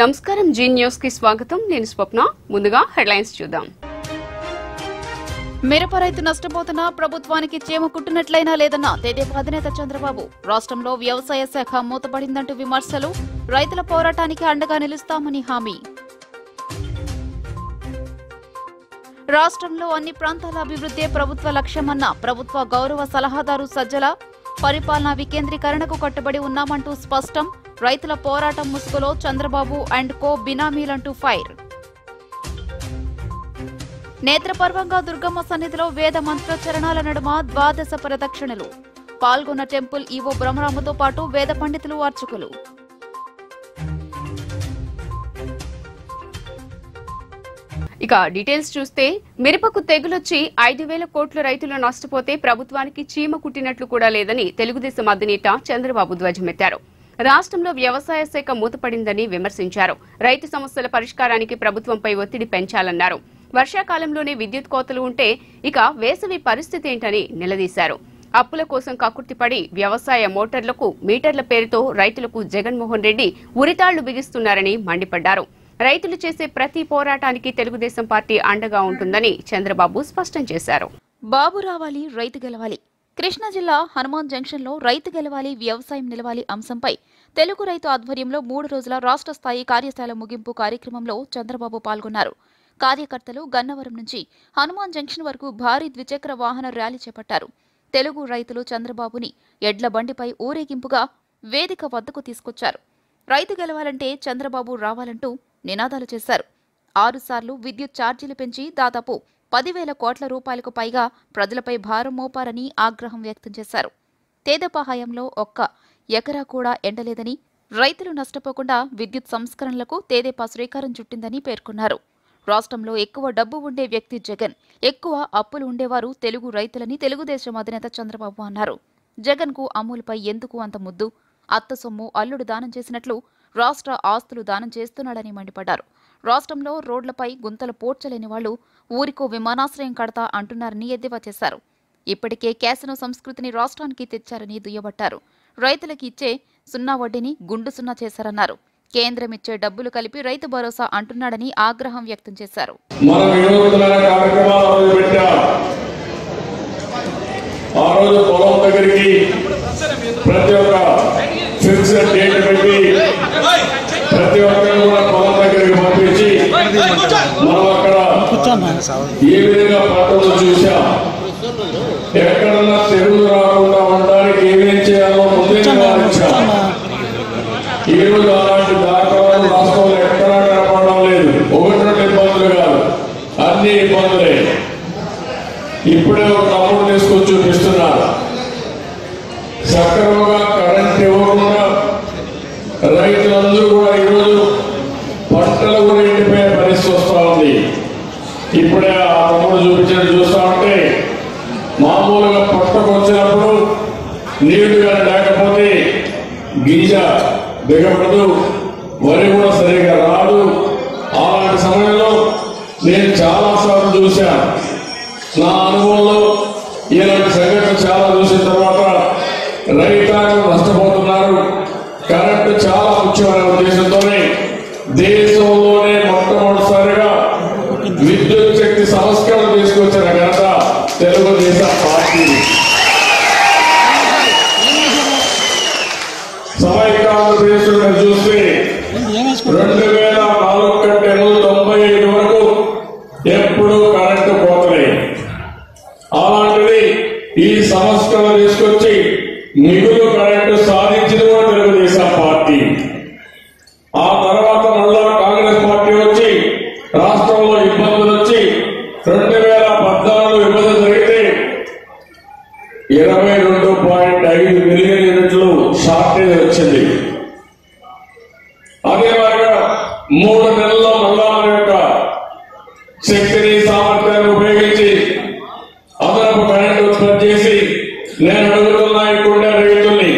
నమస్కారం G news కి స్వాగతం నేను స్వప్న ముందుగా హెడ్లైన్స్ చూద్దాం మిరప రైతు నష్టపోతున్నా ప్రభుత్వానికి చీమ కుట్టినట్లయినా లేదన్న తెదేపా అధినేత చంద్రబాబు రాష్ట్రంలో వ్యవసాయ శాఖ మూతపడిందంటూ విమర్శలు రైతుల పోరాటానికి అండగా నిలుస్తామని హామీ రాష్ట్రంలో అన్ని ప్రాంతాల అభివృద్ధే ప్రభుత్వ లక్ష్యమన్న ప్రభుత్వ గౌరవ సలహాదారు సజ్జల పరిపాలనా వికేంద్రీకరణకు కట్టుబడి ఉన్నామంటూ స్పష్టం రైతుల పోరాటం ముసుగులో చంద్రబాబు అండ్ కో బినామీలంటూ ఫైర్ నేత్రపర్వంగా దుర్గమ్మ సన్నిధిలో వేద మంత్రోచ్చరణాల నడుమ ద్వాదశ ప్రదక్షిణలు పాల్గొన్న టెంపుల్ ఈవో బ్రహ్మరామతో పాటు వేద పండితులు అర్చకులు ఇక డీటెయిల్స్ చూస్తే మిరపకు తెగులొచ్చి 5,000 కోట్ల రైతులు నష్టపోతే ప్రభుత్వానికి చీమ కుట్టినట్లు కూడా లేదని తెలుగుదేశం అధినేత చంద్రబాబు ధ్వజమెత్తారు. రాష్ట్రంలో వ్యవసాయ శాఖ మూతపడిందని విమర్శించారు. రైతు సమస్యల పరిష్కారానికి ప్రభుత్వంపై ఒత్తిడి పెంచాలన్నారు. వర్షాకాలంలోనే విద్యుత్ కోతలు ఉంటే ఇక వేసవి పరిస్థితి ఏంటని నిలదీశారు. అప్పుల కోసం కక్కుర్తిపడి వ్యవసాయ మోటార్లకు మీటర్ల పేరుతో రైతులకు జగన్మోహన్ రెడ్డి ఉరితాళ్లు బిగిస్తున్నారని మండిపడ్డారు. రైతులు చేసే ప్రతి పోరాటానికి తెలుగుదేశం పార్టీ అండగా ఉంటుందని చంద్రబాబు స్పష్టం చేశారు. బాబు రావాలి రైతు గెలవాలి. కృష్ణా జిల్లా హనుమాన్ జంక్షన్ లో రైతు గెలవాలి వ్యవసాయం నిలవాలి అంశంపై తెలుగు రైతు ఆధ్వర్యంలో 3 రోజుల రాష్ట్ర స్థాయి కార్యశాల ముగింపు కార్యక్రమంలో చంద్రబాబు పాల్గొన్నారు. కార్యకర్తలు గన్నవరం నుంచి హనుమాన్ జంక్షన్ వరకు భారీ ద్విచక్ర వాహన ర్యాలీ చేపట్టారు. తెలుగు రైతులు చంద్రబాబుని ఎడ్ల బండిపై ఊరేగింపుగా వేదిక వద్దకు తీసుకొచ్చారు. రైతు గెలవాలంటే చంద్రబాబు రావాలంటూ నినాదాలు చేశారు. 6 సార్లు విద్యుత్ ఛార్జీలు పెంచి దాదాపు 10,000 కోట్ల రూపాయలకు పైగా ప్రజలపై భారం మోపారని ఆగ్రహం వ్యక్తం చేశారు. తెదేపా హయాంలో ఒక్క ఎకరా కూడా ఎండలేదని రైతులు నష్టపోకుండా విద్యుత్ సంస్కరణలకు తెదేపా శ్రీకారం చుట్టిందని పేర్కొన్నారు. రాష్ట్రంలో ఎక్కువ డబ్బు ఉండే వ్యక్తి జగన్, ఎక్కువ అప్పులు ఉండేవారు తెలుగు రైతులని తెలుగుదేశం అధినేత చంద్రబాబు అన్నారు. జగన్ కు అమూల్పై ఎందుకు అంత ముద్దు? అత్త సొమ్ము అల్లుడు దానం చేసినట్లు రాష్ట్ర ఆస్తులు దానం చేస్తున్నాడని మండిపడ్డారు. రాష్ట్రంలో రోడ్లపై గుంతలు పోడ్చలేని వాళ్లు ఊరికో విమానాశ్రయం కడతా అంటున్నారని ఎద్దేవా చేశారు. ఇప్పటికే క్యాసినో సంస్కృతిని రాష్ట్రానికి తెచ్చారని దుయ్యబట్టారు. రైతులకు ఇచ్చే 0 వడ్డీని గుండు 0 చేశారన్నారు. కేంద్రం ఇచ్చే డబ్బులు కలిపి రైతు భరోసా అంటున్నాడని ఆగ్రహం వ్యక్తం చేశారు. ప్రతి ఒక్కరిని కూడా పొలం దగ్గరికి పంపించి మనం అక్కడ ఏ విధంగా పట్టణంలో చూసాం. ఎక్కడన్నా తెగులు రాకుండా ఉండడానికి ఏమేం చేయాలో ముందే వివరించాం. ఈ రోజు అలాంటి దాఖలాలు రాష్ట్రంలో ఎక్కడా కనపడడం లేదు. 1-2 ఇబ్బందులు కాదు, అన్ని ఇబ్బందులే. ఇప్పుడే ఒక అమౌంట్ తీసుకొని చూపిస్తున్నారు. సక్రమంగా కరెంట్ ఇవ్వకుండా రైతులందరూ కూడా ఈరోజు పంటలు కూడా ఎండిపోయే పరిస్థితి వస్తూ ఉంది. ఇప్పుడే ఆ తమ్ముడు చూపించినట్టు చూస్తూ ఉంటే మామూలుగా పట్టకు వచ్చినప్పుడు నీళ్లు కానీ లేకపోతే గింజ దిగబడదు, వరి కూడా సరిగా రాదు. అలాంటి సమయంలో నేను చాలాసార్లు చూశాను. నా అనుభవంలో ఇలాంటి సంఘటన చాలా చూసిన తర్వాత రైతాంగం నష్టపోతున్నారు. కరెంటు చాలా ముఖ్యమైన ఉద్దేశంతోనే దేశంలోనే మొట్టమొదటిసారిగా విద్యుత్ శక్తి సంస్కరణ తీసుకొచ్చిన ఘనత తెలుగుదేశం పార్టీ. సమైక్య ఆంధ్రప్రదేశ్లో చూస్తే 2004 కంటే ముందు 95 వరకు ఎప్పుడూ కరెంటు పోతలే. అలాంటిది ఈ సంస్కరణ తీసుకొచ్చి మిగులు కరెంటు సాధించిన తెలుగుదేశం పార్టీ. ఆ తర్వాత మళ్ళా కాంగ్రెస్ పార్టీ వచ్చి రాష్ట్రంలో ఇబ్బందులు వచ్చి 2014 విభజన జరిగితే 22.5 మిలియన్ యూనిట్లు షార్టేజ్ వచ్చింది. అదే మాదిరిగా 3 నెలల్లో మళ్ళా మన యొక్క శక్తిని సామర్థ్యాన్ని ఉపయోగించి అదనపు కరెంటు ఉత్పత్తి చేసి నేను అడుగుతున్నా ఇక్కడుండే రైతుల్ని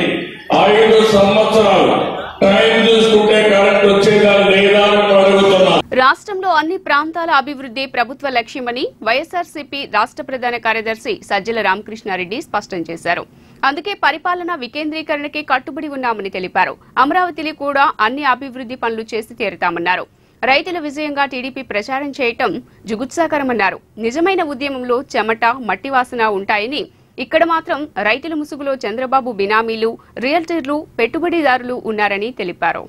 5 సంవత్సరాలు టైం చూసుకుంటే కరెంట్ వచ్చేదా లేదా అని అడుగుతున్నా. రాష్ట్రంలో అన్ని ప్రాంతాల అభివృద్ధి ప్రభుత్వ లక్ష్యమని వైఎస్ఆర్సీపీ రాష్ట్ర ప్రధాన కార్యదర్శి సజ్జల రామకృష్ణారెడ్డి స్పష్టం చేశారు. అందుకే పరిపాలన వికేంద్రీకరణకే కట్టుబడి ఉన్నామని తెలిపారు. అమరావతిలో కూడా అన్ని అభివృద్ధి పనులు చేసి తీరుతామన్నారు. రైతుల విజయంగా టీడీపీ ప్రచారం చేయటం జుగుత్సాకరమన్నారు. నిజమైన ఉద్యమంలో చెమట, మట్టి వాసన ఉంటాయని, ఇక్కడ మాత్రం రైతుల ముసుగులో చంద్రబాబు బినామీలు, రియల్టర్లు, పెట్టుబడిదారులు ఉన్నారని తెలిపారు.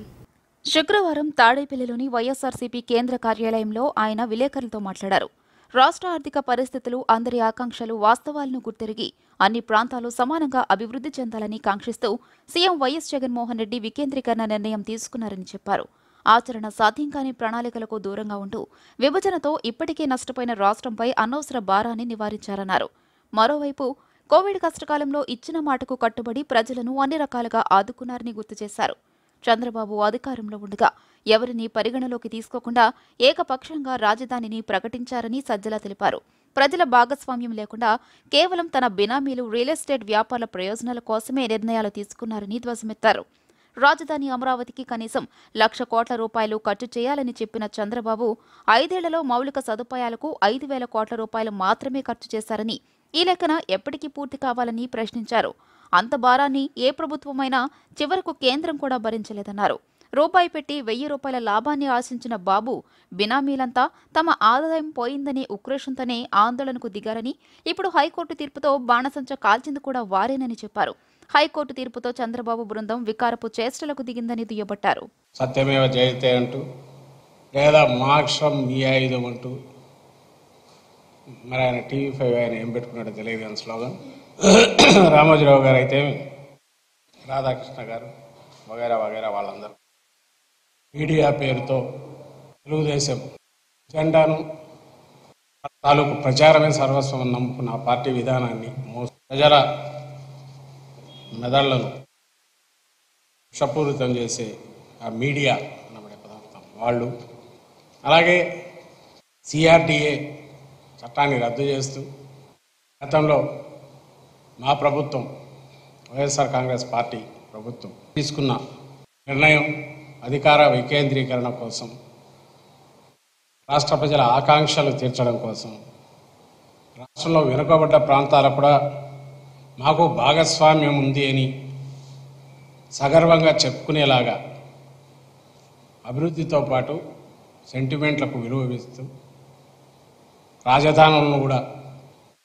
శుక్రవారం తాడేపల్లిలోని వైఎస్ఆర్సీపీ కేంద్ర కార్యాలయంలో ఆయన విలేకరులతో మాట్లాడారు. రాష్ట్ర ఆర్థిక పరిస్థితులు, అందరి ఆకాంక్షలు, వాస్తవాలను గుర్తెరిగి అన్ని ప్రాంతాలు సమానంగా అభివృద్ధి చెందాలని కాంక్షిస్తూ సీఎం వైఎస్ జగన్మోహన్ రెడ్డి వికేంద్రీకరణ నిర్ణయం తీసుకున్నారని చెప్పారు. ఆచరణ సాధ్యం కాని ప్రణాళికలకు దూరంగా ఉంటూ విభజనతో ఇప్పటికే నష్టపోయిన రాష్ట్రంపై అనవసర భారాన్ని నివారించారన్నారు. మరోవైపు కోవిడ్ కష్టకాలంలో ఇచ్చిన మాటకు కట్టుబడి ప్రజలను అన్ని రకాలుగా ఆదుకున్నారని గుర్తు చేశారు. చంద్రబాబు అధికారంలో ఉండగా ఎవరిని పరిగణలోకి తీసుకోకుండా ఏకపక్షంగా రాజధానిని ప్రకటించారని సజ్జల తెలిపారు. ప్రజల భాగస్వామ్యం లేకుండా కేవలం తన బినామీలు, రియల్ ఎస్టేట్ వ్యాపారుల ప్రయోజనాల కోసమే నిర్ణయాలు తీసుకున్నారని ధ్వజమెత్తారు. రాజధాని అమరావతికి కనీసం 1,00,000 కోట్ల రూపాయలు ఖర్చు చేయాలని చెప్పిన చంద్రబాబు 5 ఏళ్లలో మౌలిక సదుపాయాలకు 5,000 కోట్ల రూపాయలు మాత్రమే ఖర్చు చేశారని, ఈ లెక్కన ఎప్పటికీ పూర్తి కావాలని ప్రశ్నించారు. అంత భారాన్ని ఏ ప్రభుత్వమైనా చివరకు కేంద్రం కూడా భరించలేదన్నారు. రూపాయి పెట్టి 1,000 రూపాయల లాభాన్ని ఆశించిన బాబు బినామీలంతా తమ ఆదాయం పోయిందనే ఉక్రోషంతోనే ఆందోళనకు దిగారని, ఇప్పుడు హైకోర్టు తీర్పుతో బాణసంచ కాల్చింది కూడా వారేనని చెప్పారు. హైకోర్టు తీర్పుతో చంద్రబాబు బృందం వికారపు చేష్టలకు దిగిందని దుయ్యబట్టారు. సత్యమేవ జయతే అంటూ, లేదా మోక్షం మీ ఆయుధం అంటూ, మరి ఆయన TV5 ఆయన ఏం పెట్టుకున్నాడో తెలియదు కానీ స్లోగన్. రామోజీరావు గారు అయితే, రాధాకృష్ణ గారు వగైరా వగైరా వాళ్ళందరూ మీడియా పేరుతో తెలుగుదేశం జెండాను తాలూకు ప్రచారమే సర్వస్వం నమ్ముకున్న ఆ పార్టీ విధానాన్ని ప్రజల మెదళ్లను విషపూరితం చేసే ఆ మీడియా అనబడే పదార్థం వాళ్ళు, అలాగే CRDA చట్టాన్ని రద్దు చేస్తూ గతంలో మా ప్రభుత్వం, వైఎస్ఆర్ కాంగ్రెస్ పార్టీ ప్రభుత్వం తీసుకున్న నిర్ణయం అధికార వికేంద్రీకరణ కోసం, రాష్ట్ర ప్రజల ఆకాంక్షలు తీర్చడం కోసం, రాష్ట్రంలో వెనుకబడ్డ ప్రాంతాలకు కూడా మాకు భాగస్వామ్యం ఉంది అని సగర్వంగా చెప్పుకునేలాగా అభివృద్ధితో పాటు సెంటిమెంట్లకు విలువ ఇస్తూ రాజధానులను కూడా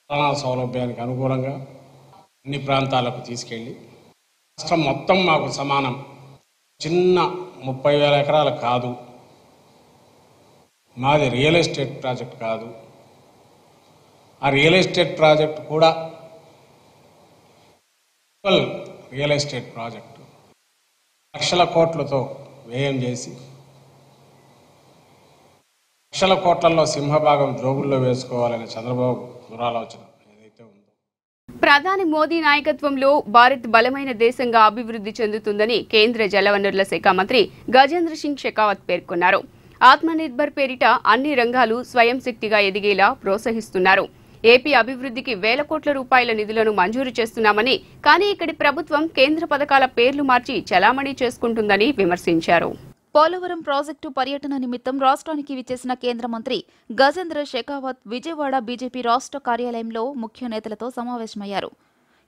పాలనా సౌలభ్యానికి అనుకూలంగా అన్ని ప్రాంతాలకు తీసుకెళ్ళి రాష్ట్రం మొత్తం మాకు సమానం, చిన్న 30,000 ఎకరాలు కాదు, మాది రియల్ ఎస్టేట్ ప్రాజెక్ట్ కాదు, ఆ రియల్ ఎస్టేట్ ప్రాజెక్ట్ కూడా రియల్ ఎస్టేట్ ప్రాజెక్టు లక్షల కోట్లతో వ్యయం చేసి లక్షల కోట్లలో సింహభాగం జోబుల్లో వేసుకోవాలనే చంద్రబాబు దురాలోచన ఏదైతే ఉందో, ప్రధాని మోదీ నాయకత్వంలో భారత్ బలమైన దేశంగా అభివృద్ధి చెందుతుందని కేంద్ర జలవనరుల శాఖ మంత్రి గజేంద్ర సింగ్ షెకావత్ పేర్కొన్నారు. ఆత్మనిర్భర్ పేరిట అన్ని రంగాలు స్వయం శక్తిగా ఎదిగేలా ప్రోత్సహిస్తున్నారు. ఏపీ అభివృద్ధికి 1,000 కోట్ల రూపాయల నిధులను మంజూరు చేస్తున్నామని, కానీ ఇక్కడి ప్రభుత్వం కేంద్ర పథకాల పేర్లు మార్చి చలామణి చేసుకుంటుందని విమర్శించారు. పోలవరం ప్రాజెక్టు పర్యటన నిమిత్తం రాష్ట్రానికి విచ్చేసిన కేంద్ర మంత్రి గజేంద్ర షెకావత్ విజయవాడ బీజేపీ రాష్ట్ర కార్యాలయంలో ముఖ్య నేతలతో సమావేశమయ్యారు.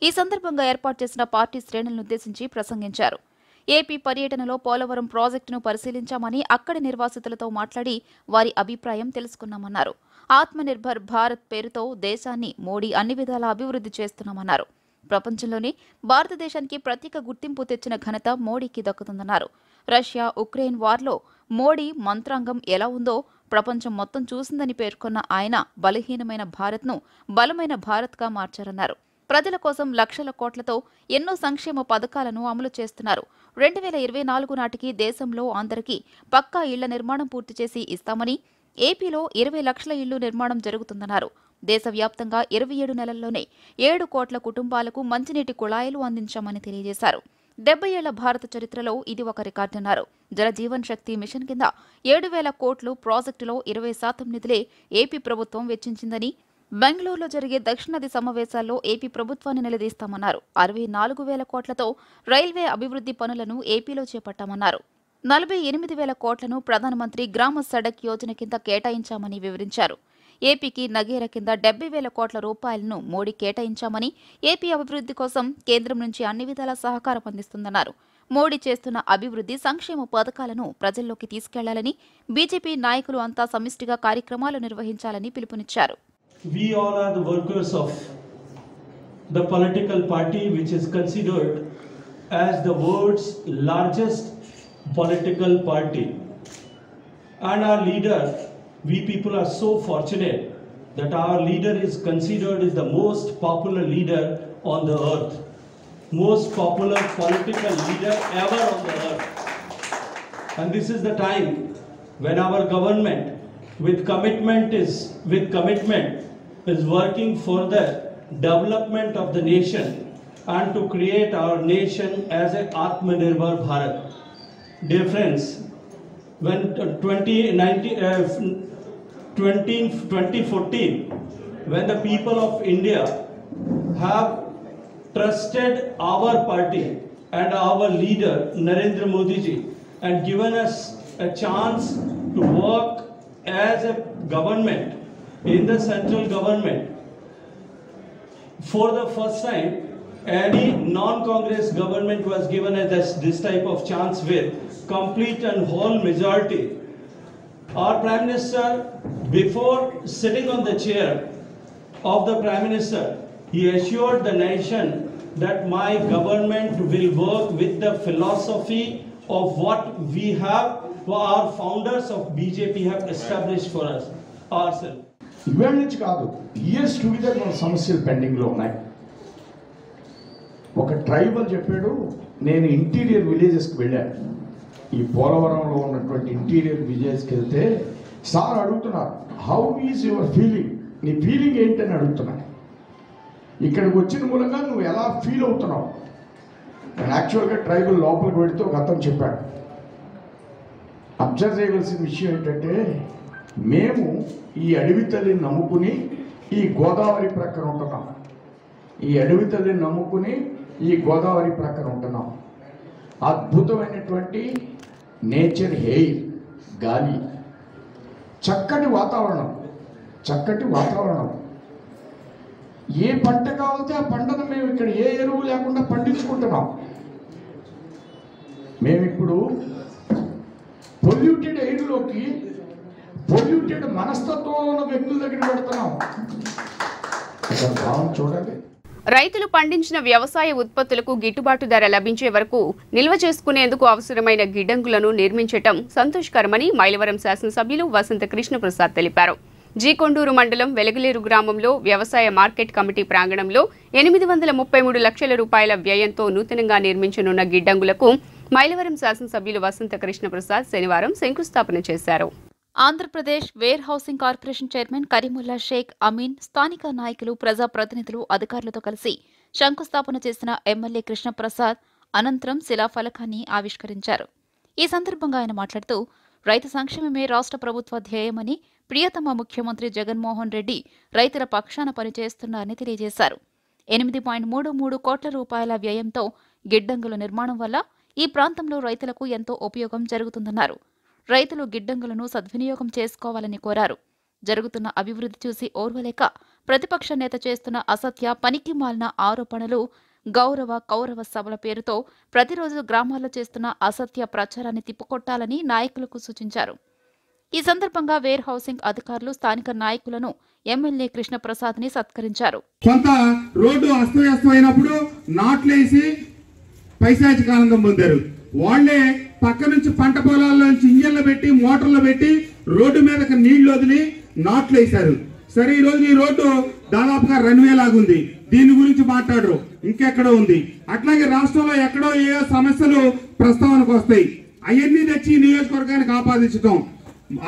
ఈ సందర్భంగా ఏర్పాటు చేసిన పార్టీ శ్రేణులనుద్దేశించి ప్రసంగించారు. ఏపీ పర్యటనలో పోలవరం ప్రాజెక్టును పరిశీలించామని, అక్కడి నిర్వాసితులతో మాట్లాడి వారి అభిప్రాయం తెలుసుకున్నామన్నారు. ఆత్మనిర్భర్ భారత్ పేరుతో దేశాన్ని మోడీ అన్ని విధాలా అభివృద్ధి చేస్తున్నామన్నారు. ప్రపంచంలోనే భారతదేశానికి ప్రత్యేక గుర్తింపు తెచ్చిన ఘనత మోడీకి దక్కుతుందన్నారు. రష్యా ఉక్రెయిన్ వార్లో మోడీ మంత్రాంగం ఎలా ఉందో ప్రపంచం మొత్తం చూసిందని పేర్కొన్న ఆయన బలహీనమైన భారత్ను బలమైన భారత్గా మార్చారన్నారు. ప్రజల కోసం లక్షల కోట్లతో ఎన్నో సంక్షేమ పథకాలను అమలు చేస్తున్నారు. 2024 నాటికి దేశంలో అందరికీ పక్కా ఇళ్ల నిర్మాణం పూర్తి చేసి ఇస్తామని, ఏపీలో 20 లక్షల ఇళ్లు నిర్మాణం జరుగుతుందన్నారు. దేశవ్యాప్తంగా 27 నెలల్లోనే 7 కోట్ల కుటుంబాలకు మంచినీటి కుళాయిలు అందించామని తెలియజేశారు. 70 ఏళ్ల భారత చరిత్రలో ఇది ఒక రికార్డన్నారు. జలజీవన్ శక్తి మిషన్ కింద 7,000 కోట్లు ప్రాజెక్టులో 20% నిధులే ఏపీ ప్రభుత్వం వెచ్చించిందని, బెంగళూరులో జరిగే దక్షిణాది సమావేశాల్లో ఏపీ ప్రభుత్వాన్ని నిలదీస్తామన్నారు. 64,000 కోట్లతో రైల్వే అభివృద్ధి పనులను ఏపీలో చేపట్టామన్నారు. 48,000 కోట్లను ప్రధానమంత్రి గ్రామ సడక్ యోజన కింద కేటాయించామని వివరించారు. ఏపీకి నగేరా కింద 70,000 కోట్ల రూపాయలను మోడీ కేటాయించామని, ఏపీ అభివృద్ధి కోసం కేంద్రం నుంచి అన్ని విధాల సహకారం అందిస్తుందన్నారు. మోడీ చేస్తున్న అభివృద్ధి సంక్షేమ పథకాలను ప్రజల్లోకి తీసుకెళ్లాలని, బీజేపీ నాయకులు అంతా సమిష్టిగా కార్యక్రమాలు నిర్వహించాలని పిలుపునిచ్చారు. We all are the workers of the political party which is considered as the world's largest political party. And our leader, we people are so fortunate that our leader is considered as the most popular leader on the earth. Most popular political leader ever on the earth. And this is the time when our government with commitment is working for the development of the nation and to create our nation as a Atmanirbhar Bharat. Dear friends, when 2014, when the people of India have trusted our party and our leader Narendra Modi ji and given us a chance to work as a government in the central government, for the first time any non-Congress government was given this type of chance with complete and whole majority. Our Prime Minister, before sitting on the chair of the Prime Minister, he assured the nation that my government will work with the philosophy of what we have, our founders of BJP have established for us ourselves. ఇవాళ నుంచి కాదు, years together మన సమస్యలు పెండింగ్లో ఉన్నాయి. ఒక tribal చెప్పాడు, నేను ఇంటీరియర్ విలేజెస్కి వెళ్ళాను. ఈ పోలవరంలో ఉన్నటువంటి ఇంటీరియర్ విలేజ్కి వెళ్తే సార్ అడుగుతున్నారు, హౌ ఈజ్ యువర్ ఫీలింగ్, నీ ఫీలింగ్ ఏంటని అడుగుతున్నాను. ఇక్కడికి వచ్చిన మూలంగా నువ్వు ఎలా ఫీల్ అవుతున్నావు. నేను యాక్చువల్గా ట్రైబల్ లోపలికి వెళితే ఒక అతను చెప్పాడు, అబ్జర్వ్ చేయవలసిన విషయం ఏంటంటే, మేము ఈ అడవి తల్లిని నమ్ముకుని ఈ గోదావరి ప్రక్కన ఉంటున్నాం. ఈ అడవి తల్లిని నమ్ముకుని ఈ గోదావరి ప్రక్కన ఉంటున్నాం. అద్భుతమైనటువంటి నేచర్, ఎయిర్, గాలి, చక్కటి వాతావరణం. ఏ పంట కావాలితే ఆ పంటను మేము ఇక్కడ ఏ ఎరువు లేకుండా పండించుకుంటున్నాం. మేమిప్పుడు పొల్యూటెడ్ ఎయిర్లోకి పొల్యూటెడ్ మనస్తత్వంలో ఉన్న వ్యక్తుల దగ్గర పెడుతున్నాం. చూడండి, రైతులు పండించిన వ్యవసాయ ఉత్పత్తులకు గిట్టుబాటు ధర లభించే వరకు నిల్వ చేసుకునేందుకు అవసరమైన గిడ్డంగులను నిర్మించడం సంతోషకరమని మైలవరం శాసనసభ్యులు వసంత కృష్ణప్రసాద్ తెలిపారు. జీకొండూరు మండలం వెలగలేరు గ్రామంలో వ్యవసాయ మార్కెట్ కమిటీ ప్రాంగణంలో 833 లక్షల రూపాయల వ్యయంతో నూతనంగా నిర్మించనున్న గిడ్డంగులకు మైలవరం శాసనసభ్యులు వసంత కృష్ణప్రసాద్ శనివారం శంకుస్థాపన చేశారు. Andhra Pradesh warehousing corporation chairman Karimulla Shaik Amin, స్థానిక నాయకులు, ప్రజాప్రతినిధులు, అధికారులతో కలిసి శంకుస్థాపన చేసిన ఎమ్మెల్యే కృష్ణప్రసాద్ అనంతరం శిలాఫలకాన్ని ఆవిష్కరించారు. ఈ సందర్భంగా ఆయన మాట్లాడుతూ, రైతు సంక్షేమమే రాష్ట్ర ప్రభుత్వ ధ్యేయమని, ప్రియతమ ముఖ్యమంత్రి జగన్మోహన్ రెడ్డి రైతుల పక్షాన పనిచేస్తున్నారని తెలియజేశారు. 8.33 కోట్ల రూపాయల వ్యయంతో గిడ్డంగుల నిర్మాణం వల్ల ఈ ప్రాంతంలో రైతులకు ఎంతో ఉపయోగం జరుగుతుందన్నారు. రైతులు గిడ్డంగులను సద్వినియోగం చేసుకోవాలని కోరారు. జరుగుతున్న అభివృద్ధి చూసి ఓర్వలేక ప్రతిపక్ష నేత చేస్తున్న అసత్య, పనికిమాలిన ఆరోపణలు, గౌరవ కౌరవ సభల పేరుతో ప్రతిరోజు గ్రామాల్లో చేస్తున్న అసత్య ప్రచారాన్ని తిప్పుకొట్టాలని నాయకులకు సూచించారు. ఈ సందర్భంగా వేర్ హౌసింగ్ అధికారులు స్థానిక నాయకులను ఎమ్మెల్యే కృష్ణప్రసాద్ ని సత్కరించారు. కొంత రోడ్డు అస్తవ్యస్తమైనప్పుడు నాట్లేసి పైశాచిక ఆనందం పొందారు. వాళ్లే పక్క నుంచి పంట పొలాల్లోంచి ఇంజన్లు పెట్టి, మోటార్లు పెట్టి రోడ్డు మీదకి నీళ్లు వదిలి నాట్లు వేశారు. సరే, ఈ రోజు ఈ రోడ్డు దాదాపుగా రన్వే లాగుంది. దీని గురించి మాట్లాడరు, ఇంకెక్కడో ఉంది. అట్లాగే రాష్ట్రంలో ఎక్కడో ఏ సమస్యలు ప్రస్తావనకు వస్తాయి, అవన్నీ తెచ్చి నియోజకవర్గానికి ఆపాదించడం.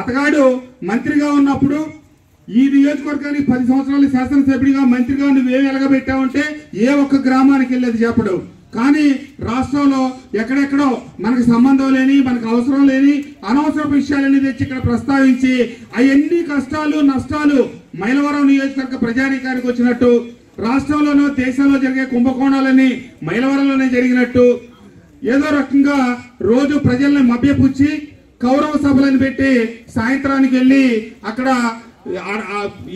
అతగాడు మంత్రిగా ఉన్నప్పుడు ఈ నియోజకవర్గానికి 10 సంవత్సరాలు శాసనసభ్యుడిగా మంత్రిగా నువ్వేం ఎలగబెట్టావంటే ఏ ఒక్క గ్రామానికి వెళ్ళేది చెప్పడు. కానీ రాష్ట్రంలో ఎక్కడెక్కడో మనకు సంబంధం లేని, మనకు అవసరం లేని అనవసర విషయాలన్నీ తెచ్చి ఇక్కడ ప్రస్తావించి అవన్నీ కష్టాలు, నష్టాలు మైలవరం నియోజకవర్గ ప్రజానీకానికి వచ్చినట్టు, రాష్ట్రంలోనూ దేశంలో జరిగే కుంభకోణాలన్నీ మైలవరంలోనే జరిగినట్టు ఏదో రకంగా రోజు ప్రజల్ని మభ్యపుచ్చి కౌరవ సభలను పెట్టి సాయంత్రానికి వెళ్ళి అక్కడ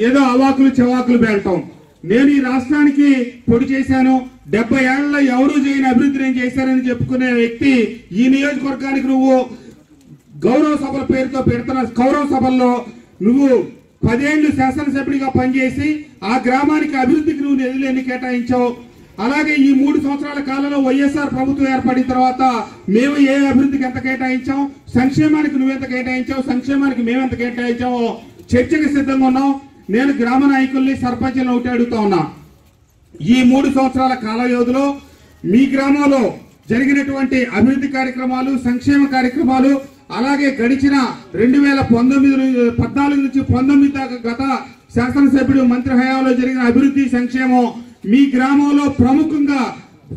ఏదో అవాకులు చెవాకులు పేలటం. నేను ఈ రాష్ట్రానికి పొడి చేశాను, 70 ఏళ్లలో ఎవరూ చేయని అభివృద్ధి నేను చేశానని చెప్పుకునే వ్యక్తి ఈ నియోజకవర్గానికి నువ్వు గౌరవ సభల పేరుతో పెడుతున్న గౌరవ సభల్లో నువ్వు 10 ఏళ్లు శాసనసభ్యుడిగా పనిచేసి ఆ గ్రామానికి అభివృద్ధికి నువ్వు నిధులు కేటాయించావు. అలాగే ఈ 3 సంవత్సరాల కాలంలో వైఎస్ఆర్ ప్రభుత్వం ఏర్పడిన తర్వాత మేము ఏ అభివృద్ధికి ఎంత కేటాయించాం, సంక్షేమానికి నువ్వెంత కేటాయించావు, సంక్షేమానికి మేమెంత కేటాయించామో చర్చకు సిద్ధంగా ఉన్నాం. నేను గ్రామ నాయకుల్ని సర్పంచులను ఒకటి అడుగుతా ఉన్నా, ఈ 3 సంవత్సరాల కాల వ్యవధిలో మీ గ్రామంలో జరిగినటువంటి అభివృద్ధి కార్యక్రమాలు, సంక్షేమ కార్యక్రమాలు, అలాగే గడిచిన 2014 నుంచి 19 దాకా గత శాసనసభ్యుడు మంత్రి హయాంలో జరిగిన అభివృద్ధి సంక్షేమం మీ గ్రామంలో ప్రముఖంగా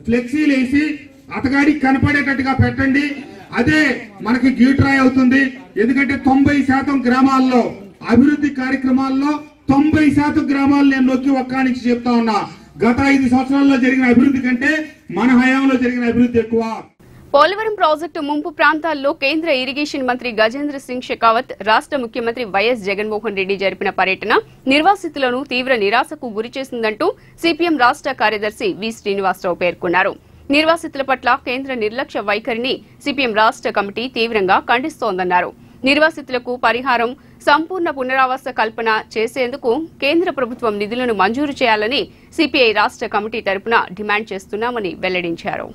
ఫ్లెక్సీలు వేసి అతగాడికి కనపడేటట్టుగా పెట్టండి. అదే మనకి గీట్రాయ్ అవుతుంది. ఎందుకంటే 90% గ్రామాల్లో అభివృద్ధి కార్యక్రమాల్లో 90% గ్రామాలు నేను నొక్కి ఒక్కానికి చెప్తా ఉన్నా, గత 5 సంవత్సరాల్లో జరిగిన అభివృద్ధి కంటే మన హయాంలో జరిగిన అభివృద్ధి ఎక్కువ. పోలవరం ప్రాజెక్టు ముంపు ప్రాంతాల్లో కేంద్ర ఇరిగేషన్ మంత్రి గజేంద్ర సింగ్ షెకావత్, రాష్ట్ర ముఖ్యమంత్రి వైఎస్ జగన్మోహన్ రెడ్డి జరిపిన పర్యటన నిర్వాసితులను తీవ్ర నిరాశకు గురిచేసిందంటూ సిపిఎం రాష్ట్ర కార్యదర్శి వి శ్రీనివాసరావు పేర్కొన్నారు. నిర్వాసితుల పట్ల కేంద్ర నిర్లక్ష్య వైఖరిని సిపిఎం రాష్ట్ర కమిటీ తీవ్రంగా ఖండిస్తోందన్నారు. నిర్వాసితులకు పరిహారం, సంపూర్ణ పునరావాస కల్పన చేసేందుకు కేంద్ర ప్రభుత్వం నిధులను మంజూరు చేయాలని సిపిఐ రాష్ట్ర కమిటీ తరపున డిమాండ్ చేస్తున్నామని వెల్లడించారు.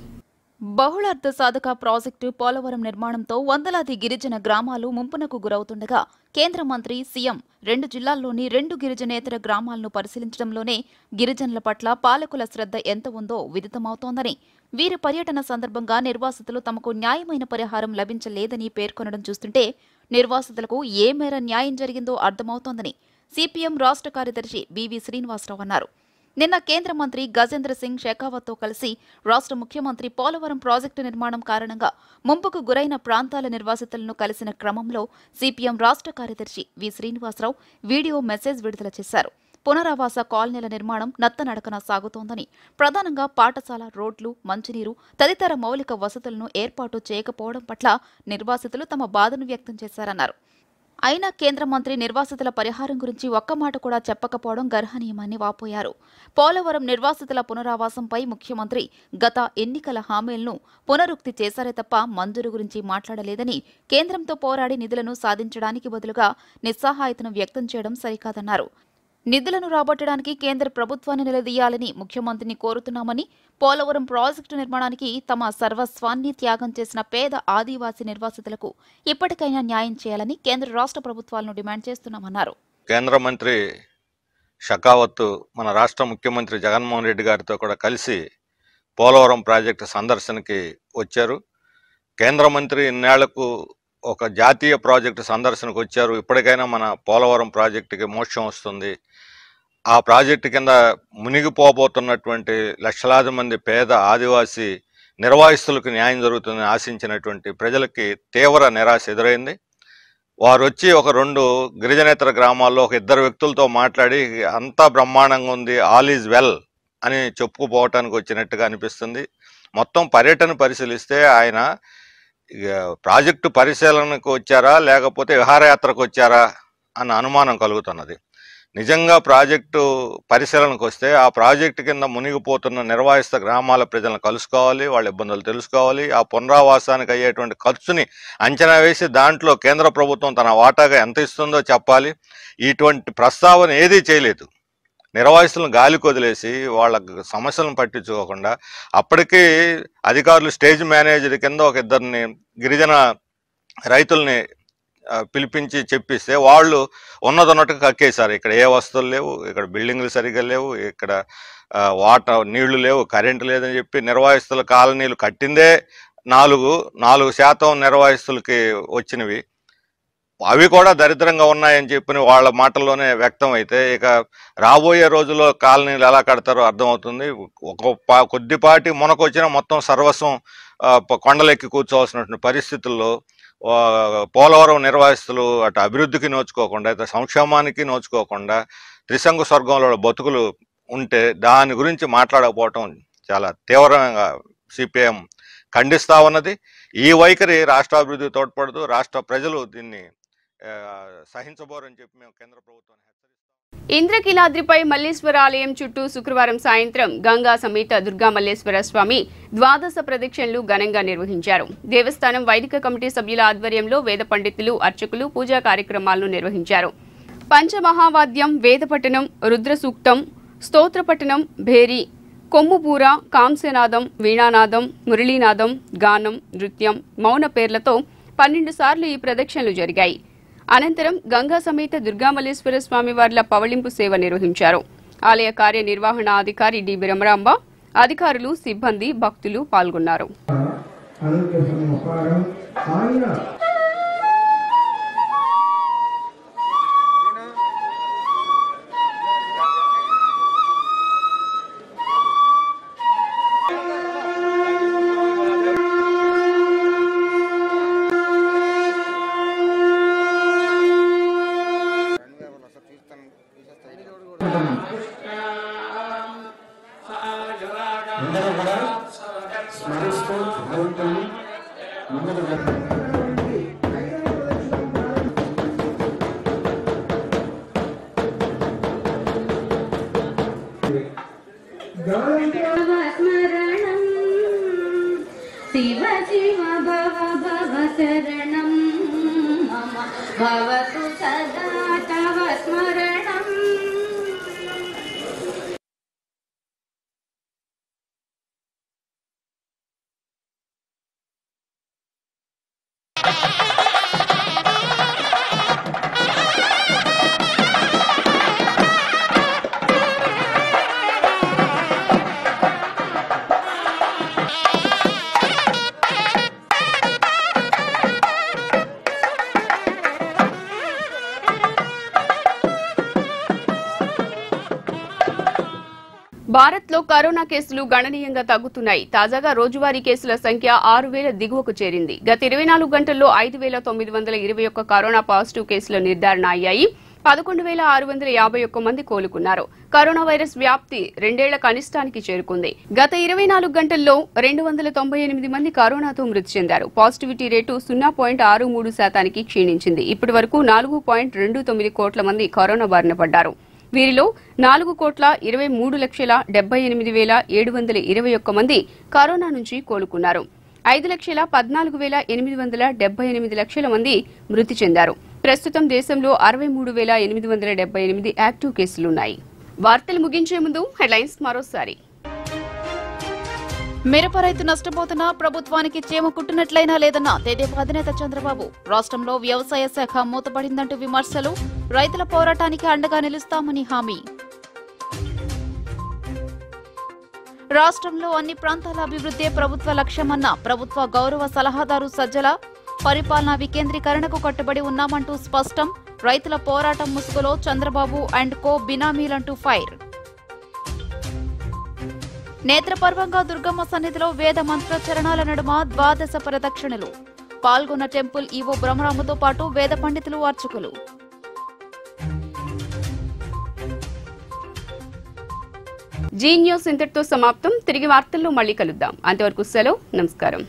బహుళార్థ సాధక ప్రాజెక్టు పోలవరం నిర్మాణంతో వందలాది గిరిజన గ్రామాలు ముంపునకు గురవుతుండగా కేంద్ర మంత్రి సీఎం 2 జిల్లాల్లోని 2 గిరిజనేతర గ్రామాలను పరిశీలించడంలోనే గిరిజనుల పట్ల పాలకుల శ్రద్ధ ఎంత ఉందో విదితమవుతోందని, వీరి పర్యటన సందర్భంగా నిర్వాసితులు తమకు న్యాయమైన పరిహారం లభించలేదని పేర్కొనడం చూస్తుంటే నిర్వాసితులకు ఏ మేర న్యాయం జరిగిందో అర్థమవుతోందని సిపిఎం రాష్ట్ర కార్యదర్శి బివి శ్రీనివాసరావు అన్నారు. నిన్న కేంద్ర మంత్రి గజేంద్ర సింగ్ షెకావత్తో కలిసి రాష్ట్ర ముఖ్యమంత్రి పోలవరం ప్రాజెక్టు నిర్మాణం కారణంగా ముంపుకు గురైన ప్రాంతాల నిర్వాసితులను కలిసిన క్రమంలో సిపిఎం రాష్ట్ర కార్యదర్శి వి శ్రీనివాసరావు వీడియో మెసేజ్ విడుదల చేశారు. పునరావాస కాలనీల నిర్మాణం నత్తనడకన సాగుతోందని, ప్రధానంగా పాఠశాల, రోడ్లు, మంచినీరు తదితర మౌలిక వసతులను ఏర్పాటు చేయకపోవడం పట్ల నిర్వాసితులు తమ బాధను వ్యక్తం చేశారన్నారు. అయినా కేంద్ర మంత్రి నిర్వాసితుల పరిహారం గురించి ఒక్క మాట కూడా చెప్పకపోవడం గర్హనీయమని వాపోయారు. పోలవరం నిర్వాసితుల పునరావాసంపై ముఖ్యమంత్రి గత ఎన్నికల హామీలను పునరుక్తి చేశారే తప్ప మంజూరు గురించి మాట్లాడలేదని, కేంద్రంతో పోరాడి నిధులను సాధించడానికి బదులుగా నిస్సహాయతను వ్యక్తం చేయడం సరికాదన్నారు. నిధులను రాబట్టడానికి కేంద్ర ప్రభుత్వాన్ని నిలదీయాలని ముఖ్యమంత్రిని కోరుతున్నామని, పోలవరం ప్రాజెక్టు నిర్మాణానికి తమ సర్వస్వాన్ని త్యాగం చేసిన పేద ఆదివాసీ నిర్వాసితులకు ఇప్పటికైనా న్యాయం చేయాలని కేంద్ర రాష్ట్ర ప్రభుత్వాలను డిమాండ్ చేస్తున్నామన్నారు. కేంద్ర మంత్రి షెకావత్ మన రాష్ట్ర ముఖ్యమంత్రి జగన్మోహన్ రెడ్డి గారితో కూడా కలిసి పోలవరం ప్రాజెక్టు సందర్శనకి వచ్చారు. కేంద్ర మంత్రి ఇన్నేళ్లకు ఒక జాతీయ ప్రాజెక్టు సందర్శనకు వచ్చారు. ఇప్పటికైనా మన పోలవరం ప్రాజెక్టుకి మోక్షం వస్తుంది. ఆ ప్రాజెక్టు కింద మునిగిపోబోతున్నటువంటి లక్షలాది మంది పేద ఆదివాసీ నిర్వాసితులకు న్యాయం జరుగుతుందని ఆశించినటువంటి ప్రజలకి తీవ్ర నిరాశ ఎదురైంది. వారు వచ్చి ఒక 2 గిరిజనేతర గ్రామాల్లో ఒక 2 వ్యక్తులతో మాట్లాడి అంతా బ్రహ్మాండంగా ఉంది, ఆల్ ఈజ్ వెల్ అని చెప్పుకుపోవటానికి వచ్చినట్టుగా అనిపిస్తుంది. మొత్తం పర్యటన పరిశీలిస్తే ఆయన ప్రాజెక్టు పరిశీలనకు వచ్చారా లేకపోతే విహారయాత్రకు వచ్చారా అన్న అనుమానం కలుగుతున్నది. నిజంగా ప్రాజెక్టు పరిశీలనకు వస్తే ఆ ప్రాజెక్టు కింద మునిగిపోతున్న నిర్వాసిత గ్రామాల ప్రజలను కలుసుకోవాలి, వాళ్ళ ఇబ్బందులు తెలుసుకోవాలి, ఆ పునరావాసానికి అయ్యేటువంటి ఖర్చుని అంచనా వేసి దాంట్లో కేంద్ర ప్రభుత్వం తన వాటాగా ఎంత ఇస్తుందో చెప్పాలి. ఇటువంటి ప్రస్తావన ఏదీ చేయలేదు. నిర్వాసితులను గాలికి వదిలేసి వాళ్ళ సమస్యలను పట్టించుకోకుండా అప్పటికీ అధికారులు స్టేజ్ మేనేజర్ కింద ఒక 2 గిరిజన రైతుల్ని పిలిపించి చెప్పిస్తే వాళ్ళు ఉన్నదన్నట్టుగా కక్కేశారు. ఇక్కడ ఏ వస్తువులు లేవు, ఇక్కడ బిల్డింగ్లు సరిగ్గా లేవు, ఇక్కడ నీళ్లు లేవు, కరెంటు లేదని చెప్పి నిర్వాసితుల కాలనీలు కట్టిందే 4% నిర్వాసితులకి వచ్చినవి, అవి కూడా దరిద్రంగా ఉన్నాయని చెప్పిన వాళ్ళ మాటల్లోనే వ్యక్తం అయితే ఇక రాబోయే రోజుల్లో కాలనీలు ఎలా కడతారో అర్థమవుతుంది. కొద్దిపాటి మునకొచ్చినా మొత్తం సర్వస్వం కొండలెక్కి కూర్చోవలసినటువంటి పరిస్థితుల్లో పోలవరం నిర్వాసితులు అటు అభివృద్ధికి నోచుకోకుండా ఇటు సంక్షేమానికి నోచుకోకుండా త్రిశంకు స్వర్గంలో బతుకులు ఉంటే దాని గురించి మాట్లాడకపోవటం చాలా తీవ్రంగా సిపిఎం ఖండిస్తా ఉన్నది. ఈ వైఖరి రాష్ట్రాభివృద్ధికి తోడ్పడదు. రాష్ట్ర ప్రజలు దీన్ని సహించబోరని చెప్పి మేము కేంద్ర ప్రభుత్వాన్ని హెచ్చరిస్తాం. ఇంద్రకీలాద్రిపై మల్లేశ్వర ఆలయం చుట్టూ శుక్రవారం సాయంత్రం గంగా సమేత దుర్గా మల్లేశ్వర స్వామి ద్వాదశ ప్రదక్షిణలు ఘనంగా నిర్వహించారు. దేవస్థానం వైదిక కమిటీ సభ్యుల ఆధ్వర్యంలో వేద పండితులు, అర్చకులు పూజా కార్యక్రమాలను నిర్వహించారు. పంచమహావాద్యం, వేదపఠనం, రుద్రసూక్తం, స్తోత్రపఠనం, భేరి, కొమ్ముపూర, కాంస్యనాదం, వీణానాదం, మురళీనాదం, గానం, నృత్యం, మౌన పేర్లతో 12 సార్లు ఈ ప్రదక్షిణలు జరిగాయి. అనంతరం గంగా సమేత దుర్గామల్లేశ్వర స్వామివార్ల పవళింపు సేవ నిర్వహించారు. ఆలయ కార్యనిర్వహణాధికారి డి బ్రహ్మరాంబ, అధికారులు, సిబ్బంది, భక్తులు పాల్గొన్నారు. శివ శివ భవ భవ శరణం మమ భవతు సదా తవ స్మరణం. భారత్లో కరోనా కేసులు గణనీయంగా తగ్గుతున్నాయి. తాజాగా రోజువారీ కేసుల సంఖ్య 6,000 దిగువకు చేరింది. గత 24 గంటల్లో 5,921 కరోనా పాజిటివ్ కేసుల నిర్ధారణ అయ్యాయి. 11,651 మంది కోలుకున్నారు. కరోనా వైరస్ వ్యాప్తి 2 ఏళ్ల కనిష్టానికి చేరుకుంది. గత 24 గంటల్లో 298 మంది కరోనాతో మృతి చెందారు. Positivity rate 0.63% క్షీణించింది. ఇప్పటి వరకు 4.29 కోట్ల మంది కరోనా బారిన పడ్డారు. వీరిలో 4,78,78,721 మంది కరోనా నుంచి కోలుకున్నారు. 5,14,878 మంది మృతి చెందారు. ప్రస్తుతం దేశంలో 63,878 యాక్టివ్ కేసులున్నాయి. వార్తలు ముగించే ముందు హెడ్లైన్స్ మరోసారి. మిరప రైతు నష్టపోతున్నా ప్రభుత్వానికి చీమ కుట్టినట్లయినా లేదన్న తెదేపా అధినేత చంద్రబాబు. రాష్ట్రంలో వ్యవసాయ శాఖ మూతపడిందంటూ విమర్శలు. రైతుల పోరాటానికి అండగా నిలుస్తామని హామీ. రాష్ట్రంలో అన్ని ప్రాంతాల అభివృద్ధే ప్రభుత్వ లక్ష్యమన్న ప్రభుత్వ గౌరవ సలహాదారు సజ్జల. పరిపాలనా వికేంద్రీకరణకు కట్టుబడి ఉన్నామంటూ స్పష్టం. రైతుల పోరాటం ముసుగులో చంద్రబాబు అండ్ కో బినామీలంటూ ఫైర్. నేత్రపర్వంగా దుర్గమ్మ సన్నిధిలో వేద మంత్రోచ్చరణాల నడుమ ద్వాదశ ప్రదక్షిణలు. పాల్గొన్న టెంపుల్ ఈవో బ్రహ్మరాంబతో పాటు వేద పండితులు, అర్చకులు. జీ న్యూస్ ఇంతటితో సమాప్తం. తిరిగి వార్తల్లో మళ్ళీ కలుద్దాం. అంతవరకు సెలవు. నమస్కారం.